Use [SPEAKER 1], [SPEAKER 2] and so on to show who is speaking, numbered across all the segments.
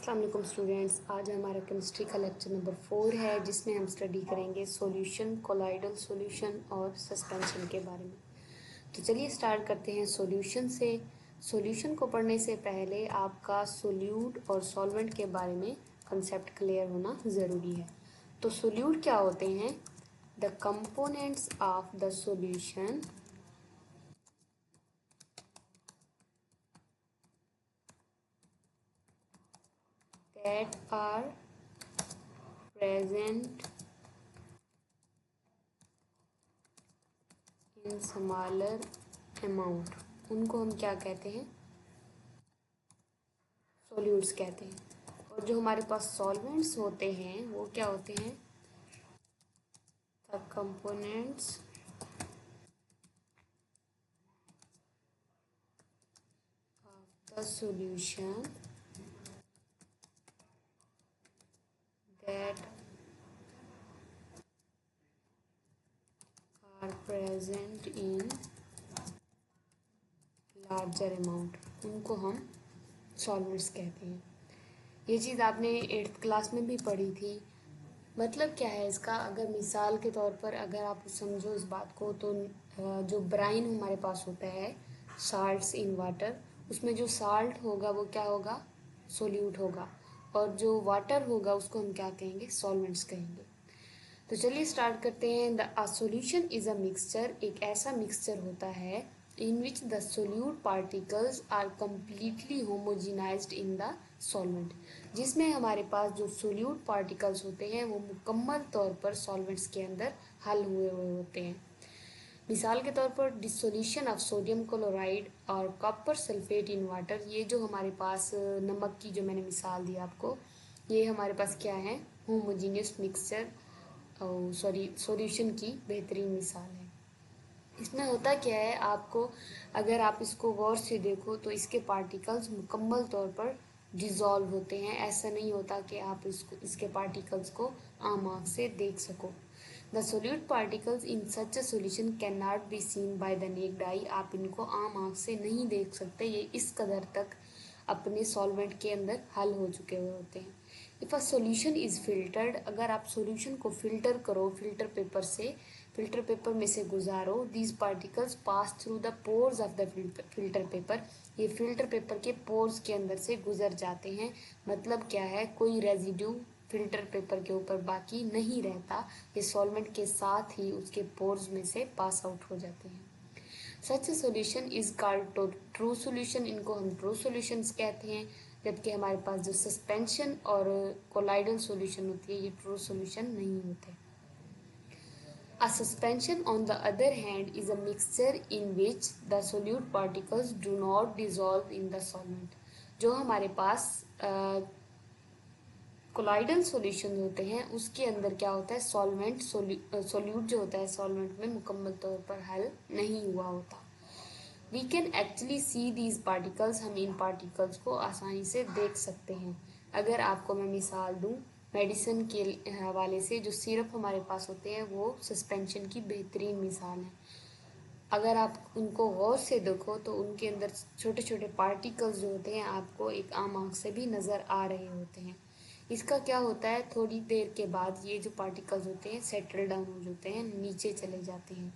[SPEAKER 1] अस्सलाम वालेकुम स्टूडेंट्स। आज हमारा केमिस्ट्री का लेक्चर नंबर 4 है, जिसमें हम स्टडी करेंगे सॉल्यूशन, कोलाइडल सॉल्यूशन और सस्पेंशन के बारे में। तो चलिए स्टार्ट करते हैं सॉल्यूशन से। सॉल्यूशन को पढ़ने से पहले आपका सोल्यूट और सॉल्वेंट के बारे में कंसेप्ट क्लियर होना ज़रूरी है। तो सोल्यूट क्या होते हैं? The components of the solution that are present in smaller amount, उनको हम क्या कहते हैं? सॉल्यूट्स कहते हैं। और जो हमारे पास सॉल्वेंट्स होते हैं वो क्या होते हैं? The components of the solution that are present in larger amount, उनको हम सॉल्वेंट्स कहते हैं। ये चीज़ आपने 8th क्लास में भी पढ़ी थी। मतलब क्या है इसका? अगर मिसाल के तौर पर अगर आप समझो इस बात को, तो जो ब्राइन हमारे पास होता है, साल्ट्स इन वाटर, उसमें जो साल्ट होगा वो क्या होगा? सोल्यूट होगा। और जो वाटर होगा उसको हम क्या कहेंगे? सॉल्वेंट्स कहेंगे। तो चलिए स्टार्ट करते हैं। The solution is a mixture, एक ऐसा मिक्सचर होता है in which the solute particles are completely homogenised in the solvent, जिसमें हमारे पास जो सोल्यूट पार्टिकल्स होते हैं वो मुकम्मल तौर पर सॉल्वेंट्स के अंदर हल हुए हुए होते हैं। मिसाल के तौर पर डिसोल्यूशन ऑफ सोडियम क्लोराइड और कॉपर सल्फेट इन वाटर, ये जो हमारे पास नमक की जो मैंने मिसाल दी आपको, ये हमारे पास क्या है? होमोजीनियस मिक्सचर, सॉरी सॉल्यूशन की बेहतरीन मिसाल है। इसमें होता क्या है, आपको अगर आप इसको गौर से देखो तो इसके पार्टिकल्स मुकम्मल तौर पर डिज़ोल्व होते हैं। ऐसा नहीं होता कि आप इसके पार्टिकल्स को आम आँख से देख सको। The solute particles in such a solution can not be seen by the naked आई, आप इनको आम आँख से नहीं देख सकते। ये इस कदर तक अपने सॉल्वेंट के अंदर हल हो चुके हुए होते हैं। If a solution is filtered, अगर आप सॉल्यूशन को फिल्टर करो फिल्टर पेपर से, फिल्टर पेपर में से गुजारो, these particles pass through the pores of the filter paper, ये फिल्टर पेपर के पोर्स के अंदर से गुजर जाते हैं। मतलब क्या है? कोई रेजिड्यू फिल्टर पेपर के ऊपर बाकी नहीं रहता, ये सॉल्वेंट के साथ ही उसके पोर्स में से पास आउट हो जाते हैं। Such solution is called true solution, इनको हम ट्रू सोल्यूशंस कहते हैं। जबकि हमारे पास जो सस्पेंशन और कोलाइडल सोल्यूशन होती है, ये ट्रू सोल्यूशन नहीं होते। A suspension, on the other hand, is a mixture in which the solute particles do not dissolve in the solvent. जो हमारे पास कोलाइडल सॉल्यूशन होते हैं उसके अंदर क्या होता है? सॉल्वेंट सोल्यूट जो होता है सॉल्वेंट में मुकम्मल तौर पर हल नहीं हुआ होता। We can actually see these particles, हम इन पार्टिकल्स को आसानी से देख सकते हैं। अगर आपको मैं मिसाल दूं मेडिसिन के हवाले से, जो सिरप हमारे पास होते हैं वो सस्पेंशन की बेहतरीन मिसाल है। अगर आप उनको गौर से देखो तो उनके अंदर छोटे छोटे पार्टिकल्स जो होते हैं आपको एक आम आँख से भी नज़र आ रहे होते हैं। इसका क्या होता है? थोड़ी देर के बाद ये जो पार्टिकल्स होते हैं सेटल डाउन हो जाते हैं, नीचे चले जाते हैं।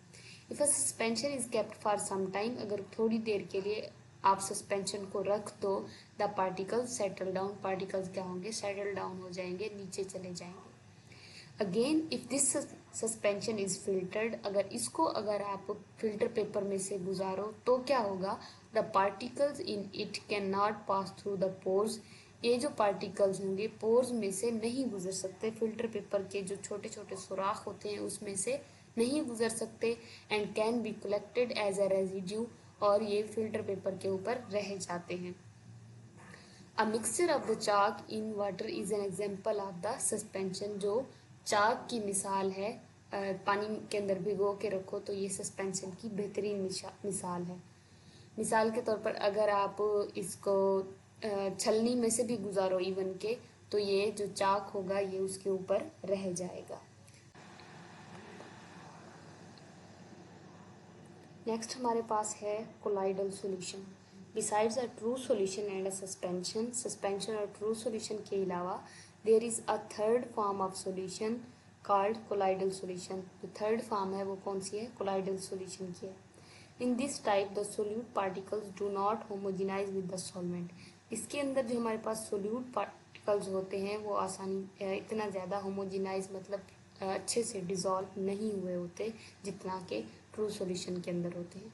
[SPEAKER 1] If a suspension is kept for some time, अगर थोड़ी देर के लिए आप सस्पेंशन को रख दो, the particles settle down, particles क्या होंगे? सेटल डाउन हो जाएंगे, नीचे चले जाएंगे। Again if this suspension is filtered, अगर आप फिल्टर पेपर में से गुजारो तो क्या होगा? The particles in it can not pass through the pores, ये जो पार्टिकल्स होंगे पोर्स में से नहीं गुजर सकते, फिल्टर पेपर के जो छोटे छोटे सुराख होते हैं उसमें से नहीं गुजर सकते। And can be collected as a residue, और ये फिल्टर पेपर के ऊपर रह जाते हैं। A mixture of the chalk in water is an example of the suspension, जो चाक की मिसाल है, पानी के अंदर भिगो के रखो तो ये सस्पेंशन की बेहतरीन मिसाल है। मिसाल के तौर पर अगर आप इसको छलनी में से भी गुजारो इवन के, तो ये जो चाक होगा ये उसके ऊपर रह जाएगा। नेक्स्ट हमारे पास है colloidal solution. Besides a true solution and a suspension और ट्रू सॉल्यूशन के अलावा there is a third form of solution called colloidal solution. जो थर्ड फॉर्म है वो कौन सी है? कोलाइडल सॉल्यूशन की है। In this type the solute particles do not homogenize with the solvent. इसके अंदर जो हमारे पास सोल्यूट पार्टिकल्स होते हैं वो आसानी इतना ज़्यादा होमोजेनाइज मतलब अच्छे से डिज़ोल्व नहीं हुए होते जितना के ट्रू सॉल्यूशन के अंदर होते हैं।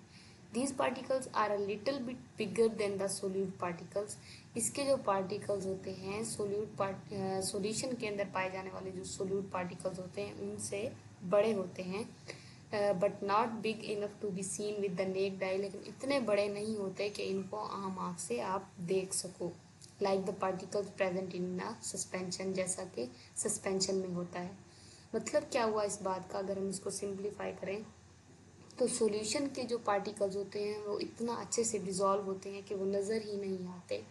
[SPEAKER 1] These particles are a little bit bigger than the solute particles. इसके जो पार्टिकल्स होते हैं सॉल्यूशन के अंदर पाए जाने वाले जो सोल्यूट पार्टिकल्स होते हैं उनसे बड़े होते हैं, but not big enough to be seen with the naked eye. लेकिन इतने बड़े नहीं होते कि इनको आम आँख से आप देख सको। Like the particles present in a suspension, जैसा कि सस्पेंशन में होता है। मतलब क्या हुआ इस बात का, अगर हम इसको सिंप्लीफाई करें तो सॉल्यूशन के जो पार्टिकल्स होते हैं वो इतना अच्छे से डिज़ोल्व होते हैं कि वो नज़र ही नहीं आते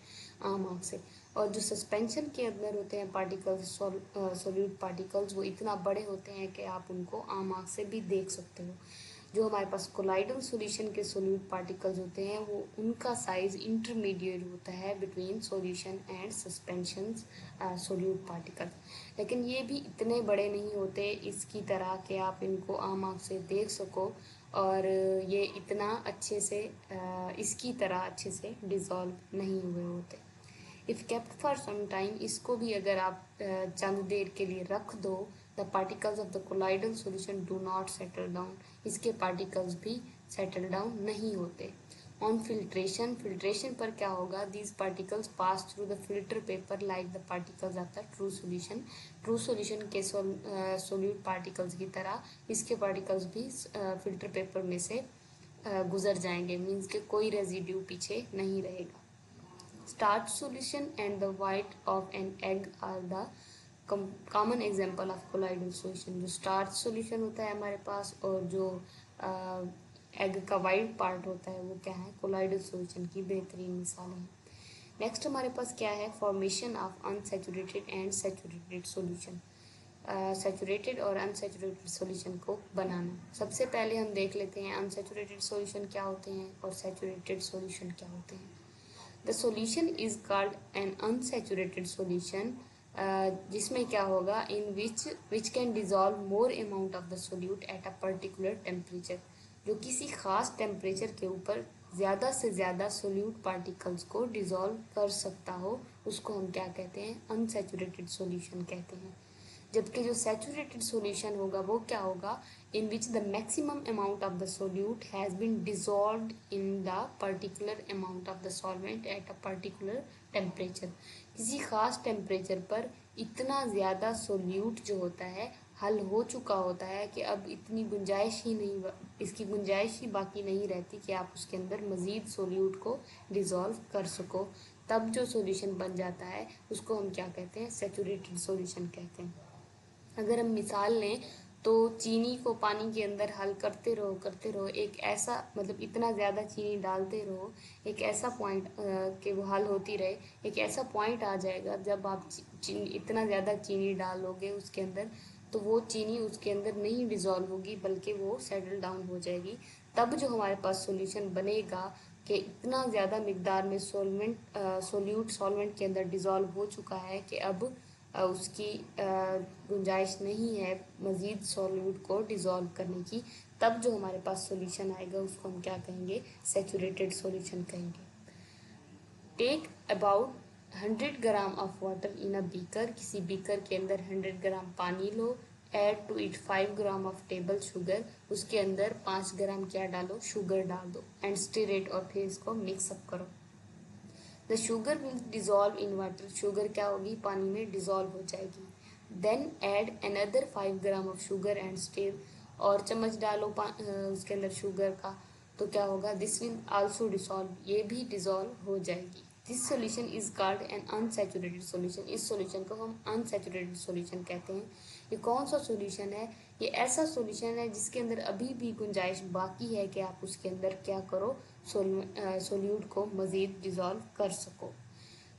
[SPEAKER 1] आम आँख से। और जो सस्पेंशन के अंदर होते हैं पार्टिकल्स सॉल्यूट पार्टिकल्स वो इतना बड़े होते हैं कि आप उनको आम आँख से भी देख सकते हो। जो हमारे पास कोलाइडल सॉल्यूशन के सोल्यूट पार्टिकल्स होते हैं वो उनका साइज इंटरमीडिएट होता है between solution and suspension solute particle. लेकिन ये भी इतने बड़े नहीं होते इसकी तरह कि आप इनको आम आँख से देख सको, और ये इतना अच्छे से इसकी तरह अच्छे से डिज़ोल्व नहीं हुए होते। If kept for some time, इसको भी अगर आप चंद देर के लिए रख दो, the particles of the colloidal solution do not settle down. इसके पार्टिकल्स भी सेटल डाउन नहीं होते। ऑन फिल्ट्रेशन पर क्या होगा? These particles pass through the filter paper like the particles of the true solution. True solution के solute particles की तरह इसके पार्टिकल्स भी फिल्टर पेपर में से गुजर जाएंगे, मीन्स के कोई रेजिड्यू पीछे नहीं रहेगा। Starch solution and the white of an egg are the common example of colloidal solution. जो स्टार्च सॉल्यूशन होता है हमारे पास और जो एग का वाइट पार्ट होता है वो क्या है? कोलाइडल सॉल्यूशन की बेहतरीन मिसालें हैं। नेक्स्ट हमारे पास क्या है? Formation of unsaturated and saturated solution. Saturated और अनसेचुरेटेड सॉल्यूशन को बनाना। सबसे पहले हम देख लेते हैं अनसेचुरेटेड सॉल्यूशन क्या होते हैं और सेचुरेटेड सॉल्यूशन क्या होते हैं। The solution is called an unsaturated solution, जिसमें क्या होगा? In which can dissolve more amount of the solute at a particular temperature. जो किसी खास टेम्परेचर के ऊपर ज़्यादा से ज़्यादा सोल्यूट पार्टिकल्स को डिजॉल्व कर सकता हो, उसको हम क्या कहते हैं? अनसेचुरेटेड सॉल्यूशन कहते हैं। जबकि जो सैचुरेटेड सॉल्यूशन होगा वो क्या होगा? In which the maximum amount of the solute has been dissolved in the particular amount of the solvent at a particular temperature. किसी खास टेम्परेचर पर इतना ज़्यादा सोल्यूट जो होता है हल हो चुका होता है कि अब इतनी गुंजाइश ही नहीं, इसकी गुंजाइश ही बाकी नहीं रहती कि आप उसके अंदर मज़ीद सोल्यूट को डिज़ोल्व कर सको। तब जो सॉल्यूशन बन जाता है उसको हम क्या कहते हैं? सैचुरेटेड सॉल्यूशन कहते हैं। अगर हम मिसाल लें तो चीनी को पानी के अंदर हल करते रहो, एक ऐसा मतलब इतना ज़्यादा चीनी डालते रहो, एक ऐसा पॉइंट कि वो हल होती रहे। एक ऐसा पॉइंट आ जाएगा जब आप इतना ज़्यादा चीनी डालोगे उसके अंदर तो वो चीनी उसके अंदर नहीं डिज़ोल्व होगी बल्कि वो सेटल डाउन हो जाएगी। तब जो हमारे पास सॉल्यूशन बनेगा कि इतना ज़्यादा मिकदार में सॉल्वेंट के अंदर डिज़ोल्व हो चुका है कि अब उसकी गुंजाइश नहीं है मज़ीद सॉल्यूट को डिज़ोल्व करने की। तब जो हमारे पास सॉल्यूशन आएगा उसको हम क्या कहेंगे? सैचुरेटेड सॉल्यूशन कहेंगे। Take about 100 gram of water in a beaker. किसी बीकर के अंदर 100 ग्राम पानी लो। Add to it 5 gram of table sugar. उसके अंदर 5 ग्राम क्या डालो? शुगर डाल दो। एंड स्टिर इट, और फिर इसको मिक्सअप करो। The sugar will dissolve in water. Sugar क्या होगी? पानी में डिज़ोल्व हो जाएगी। Then add another 5 gram of sugar and stir. और चम्मच डालो उसके अंदर शुगर का, तो क्या होगा? दिस विल आल्सो डिसॉल्व, ये भी डिज़ोल्व हो जाएगी। This solution is called an unsaturated solution. इस सोल्यूशन को हम अनसेचुरेटेड सोल्यूशन कहते हैं। ये कौन सा सोल्यूशन है? ये ऐसा सोल्यूशन है जिसके अंदर अभी भी गुंजाइश बाकी है कि आप उसके अंदर क्या करो? सोल्यूट को मज़ीद डिज़ोल्व कर सको।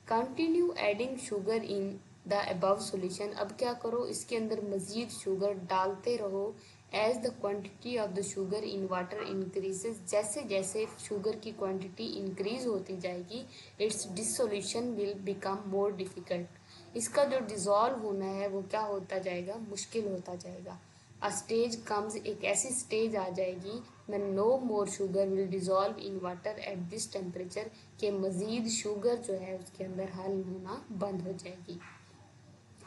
[SPEAKER 1] Continue adding sugar in the above solution. अब क्या करो? इसके अंदर मज़ीद शुगर डालते रहो। As the quantity of the sugar in water increases, जैसे जैसे शुगर की क्वांटिटी इंक्रीज होती जाएगी its dissolution will become more difficult, इसका जो डिज़ोल्व होना है वो क्या होता जाएगा, मुश्किल होता जाएगा। अ स्टेज कम्स, एक ऐसी स्टेज आ जाएगी when no more sugar will dissolve in water at this temperature, के मज़ीद शुगर जो है उसके अंदर हल होना बंद हो जाएगी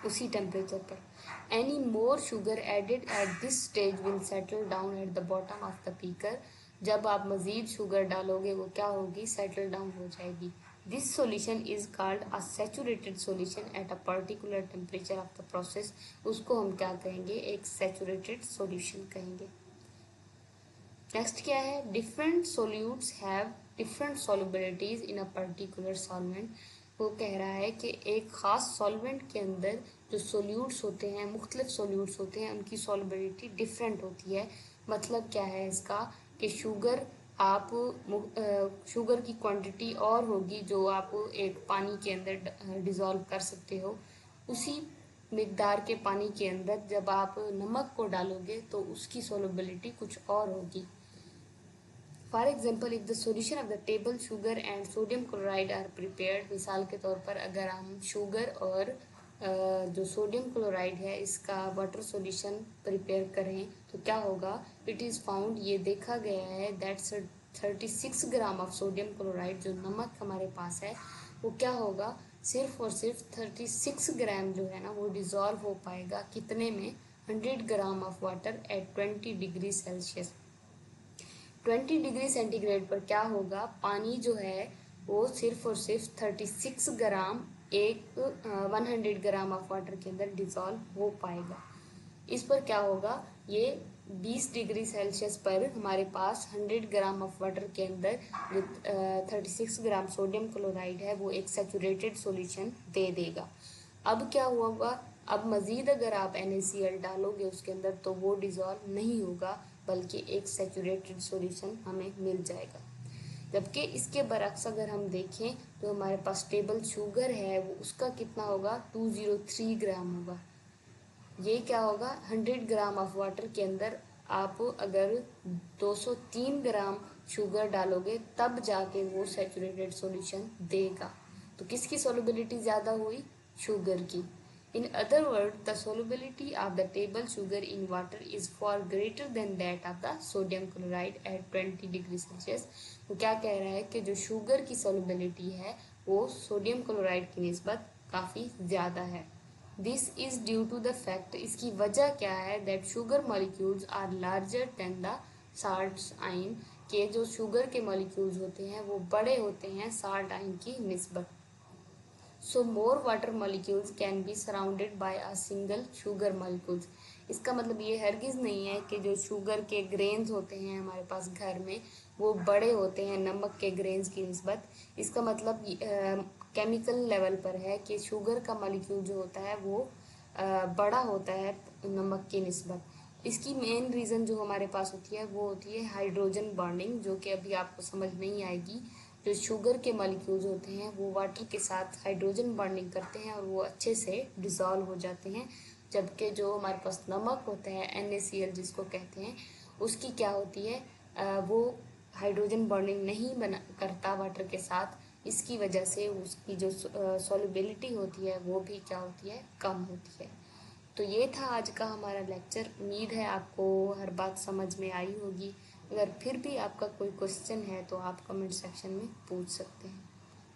[SPEAKER 1] उसी टेम्परेचर पर। Any more sugar added at this stage will settle down at the bottom of the beaker, जब आप मज़ीद शुगर डालोगे वो क्या होगी, सेटल डाउन हो जाएगी। This solution is called a saturated solution at a particular temperature of the process, उसको हम क्या कहेंगे, एक सैचुरेटेड सॉल्यूशन कहेंगे। नेक्स्ट क्या है, different solutes have different solubilities in a particular solvent. वो कह रहा है कि एक ख़ास सॉल्वेंट के अंदर जो सोल्यूट्स होते हैं, मुख्तलिफ सोल्यूट्स होते हैं, उनकी सॉल्युबिलिटी डिफरेंट होती है। मतलब क्या है इसका, कि शुगर आप शुगर की क्वांटिटी और होगी जो आप एक पानी के अंदर डिज़ोल्व कर सकते हो, उसी मिकदार के पानी के अंदर जब आप नमक को डालोगे तो उसकी सोलबिलिटी कुछ और होगी। For example if the solution of the table sugar and sodium chloride are prepared, मिसाल के तौर पर अगर हम शुगर और जो सोडियम क्लोराइड है इसका वाटर सॉल्यूशन प्रिपेयर करें तो क्या होगा, इट इज़ फाउंड, ये देखा गया है that's 36 gram of sodium chloride, जो नमक हमारे पास है वो क्या होगा, सिर्फ और सिर्फ 36 ग्राम जो है ना वो डिज़ोल्व हो पाएगा कितने में, 100 gram of water at 20 degree Celsius. 20 degree centigrade पर क्या होगा, पानी जो है वो सिर्फ और सिर्फ 36 ग्राम एक 100 ग्राम ऑफ वाटर के अंदर डिज़ोल्व हो पाएगा। इस पर क्या होगा, ये 20 डिग्री सेल्सियस पर हमारे पास 100 ग्राम ऑफ वाटर के अंदर जो 36 ग्राम सोडियम क्लोराइड है वो एक सैचुरेटेड सॉल्यूशन दे देगा। अब क्या होगा, अब मज़ीद अगर आप NaCl डालोगे उसके अंदर तो वो डिज़ोल्व नहीं होगा बल्कि एक सैचुरेटेड सॉल्यूशन हमें मिल जाएगा। जबकि इसके बरक्स अगर हम देखें तो हमारे पास टेबल शुगर है वो उसका कितना होगा, 203 ग्राम होगा। ये क्या होगा, 100 ग्राम ऑफ वाटर के अंदर आप अगर 203 ग्राम शुगर डालोगे तब जाके वो सैचुरेटेड सॉल्यूशन देगा। तो किसकी सॉल्युबिलिटी ज़्यादा हुई, शुगर की। In other word the solubility of the table sugar in water is far greater than that of the sodium chloride at 20 degree Celsius. वो क्या कह रहा है कि जो शुगर की solubility है वो सोडियम क्लोराइड की निस्बत काफ़ी ज़्यादा है। This is due to the fact, इसकी वजह क्या है, that sugar molecules are larger than the salts ion, के जो शुगर के मॉलिक्यूल्स होते हैं वो बड़े होते हैं साल्ट आइन की निस्बत। So more water molecules can be surrounded by a single sugar molecules. इसका मतलब ये हरगिज़ नहीं है कि जो शुगर के ग्रेन्स होते हैं हमारे पास घर में वो बड़े होते हैं नमक के ग्रेन्स की निस्बत। इसका मतलब केमिकल लेवल पर है कि शुगर का मॉलिक्यूल जो होता है वो बड़ा होता है नमक की निस्बत। इसकी मेन रीज़न जो हमारे पास होती है वो होती है हाइड्रोजन बॉन्डिंग, जो कि अभी आपको समझ नहीं आएगी। जो शुगर के मॉलिक्यूल्स होते हैं वो वाटर के साथ हाइड्रोजन बॉन्डिंग करते हैं और वो अच्छे से डिज़ोल्व हो जाते हैं, जबकि जो हमारे पास नमक होता है NaCl जिसको कहते हैं उसकी क्या होती है, वो हाइड्रोजन बॉन्डिंग नहीं बना करता वाटर के साथ। इसकी वजह से उसकी जो सॉल्युबिलिटी होती है वो भी क्या होती है, कम होती है। तो ये था आज का हमारा लेक्चर। उम्मीद है आपको हर बात समझ में आई होगी। अगर फिर भी आपका कोई क्वेश्चन है तो आप कमेंट सेक्शन में पूछ सकते हैं।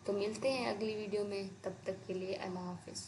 [SPEAKER 1] तो मिलते हैं अगली वीडियो में, तब तक के लिए अल्लाह हाफिज़।